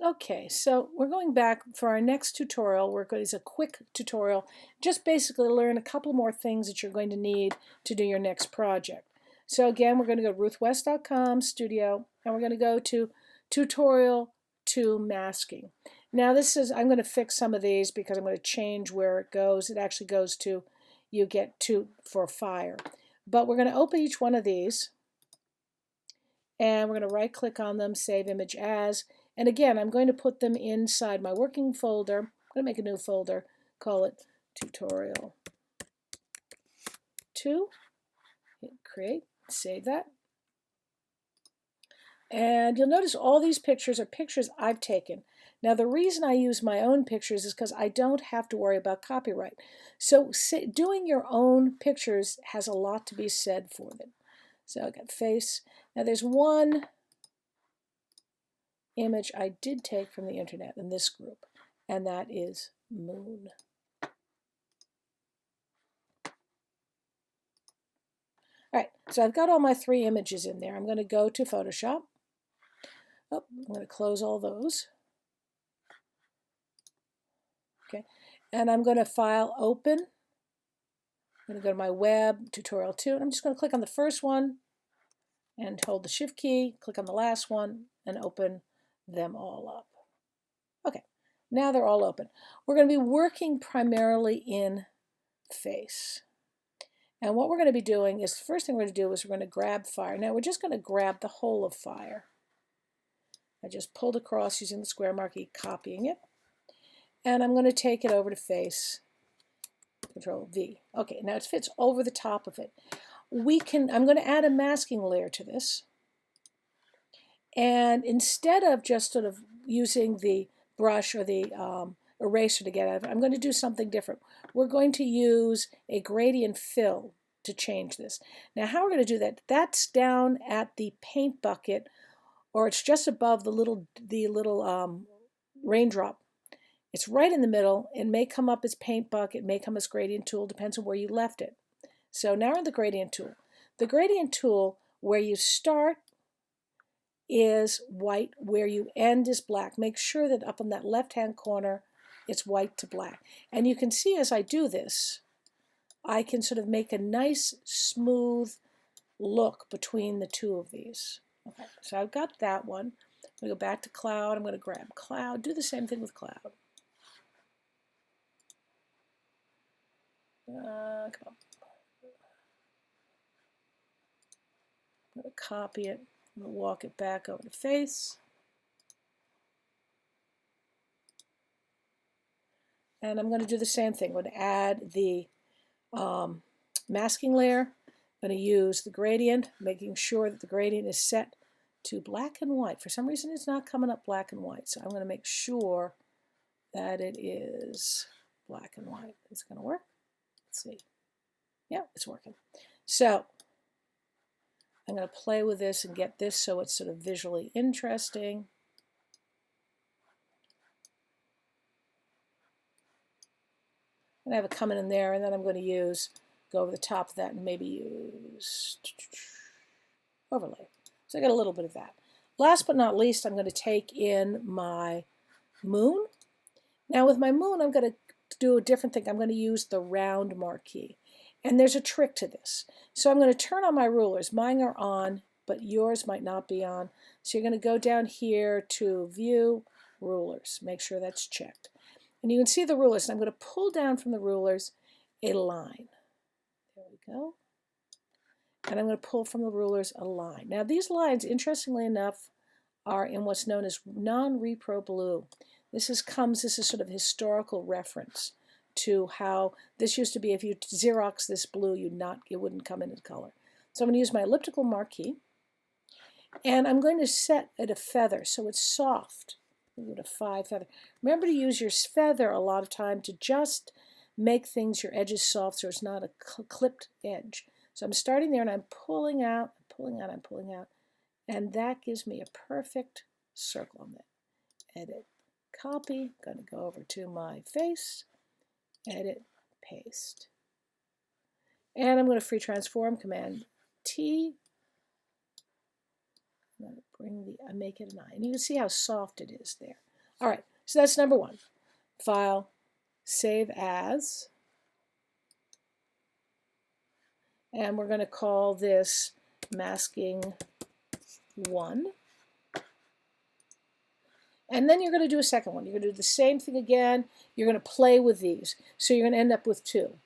Okay, so we're going back for our next tutorial. It's a quick tutorial, just basically learn a couple more things that you're going to need to do your next project. So again, we're going to go to ruthwest.com studio, and we're going to go to tutorial 2 masking. Now I'm going to fix some of these because I'm going to change where it goes. It actually goes to you get to for fire. But we're going to open each one of these, and we're going to right click on them, save image as. And again, I'm going to put them inside my working folder. I'm going to make a new folder, call it tutorial 2. Hit create, save that. And you'll notice all these pictures are pictures I've taken. Now the reason I use my own pictures is because I don't have to worry about copyright. So doing your own pictures has a lot to be said for them. So I got face. Now there's one image I did take from the internet in this group, and that is moon. All right, so I've got all my 3 images in there. I'm going to go to Photoshop. Oh, I'm going to close all those. Okay, and I'm going to file open. I'm going to go to my web, tutorial 2, and I'm just going to click on the first one and hold the shift key, click on the last one, and open them all up. Okay, now they're all open. We're going to be working primarily in face. And what we're going to be doing is, the first thing we're going to do is we're going to grab fire. Now we're just going to grab the whole of fire. I just pulled across using the square marquee, copying it. And I'm going to take it over to face, Control V. Okay, now it fits over the top of it. I'm going to add a masking layer to this. And instead of just sort of using the brush or the eraser to get out of it, I'm going to do something different. We're going to use a gradient fill to change this. Now how we're going to do that, that's down at the paint bucket, or it's just above the little raindrop. It's right in the middle. It may come up as paint bucket, it may come as gradient tool, depends on where you left it. So now we're in the gradient tool. The gradient tool, where you start is white, where you end is black. Make sure that up in that left-hand corner, it's white to black. And you can see as I do this, I can sort of make a nice, smooth look between the two of these. Okay, so I've got that one. I'm going to go back to cloud. I'm going to grab cloud. Do the same thing with cloud. Come on. I'm going to copy it. I'm going to walk it back over to face. And I'm going to do the same thing. I'm going to add the masking layer. I'm going to use the gradient, making sure that the gradient is set to black and white. For some reason, it's not coming up black and white, so I'm going to make sure that it is black and white. Is it going to work? Let's see. Yeah, it's working. So I'm going to play with this and get this so it's sort of visually interesting. I'm going to have it coming in there, and then I'm going to go over the top of that and maybe use overlay. So I got a little bit of that. Last but not least, I'm going to take in my moon. Now with my moon, I'm going to do a different thing. I'm going to use the round marquee. And there's a trick to this. So I'm going to turn on my rulers. Mine are on, but yours might not be on. So you're going to go down here to View, Rulers. Make sure that's checked. And you can see the rulers. And I'm going to pull down from the rulers a line. There we go. And I'm going to pull from the rulers a line. Now these lines, interestingly enough, are in what's known as non-repro blue. This is sort of historical reference to how this used to be. If you Xerox this blue, it wouldn't come in color. So I'm going to use my elliptical marquee, and I'm going to set it a feather so it's soft. Go to 5 feather. Remember to use your feather a lot of time to just make your edges soft so it's not a clipped edge. So I'm starting there and I'm pulling out, pulling out, I'm pulling out, and that gives me a perfect circle on that. Edit, copy, going to go over to my face, edit, paste. And I'm going to free transform, Command T. I'm going to make it an eye. And you can see how soft it is there. All right, so that's number one. File, save as, and we're going to call this masking 1. And then you're going to do a second one. You're going to do the same thing again. You're going to play with these. So you're going to end up with 2.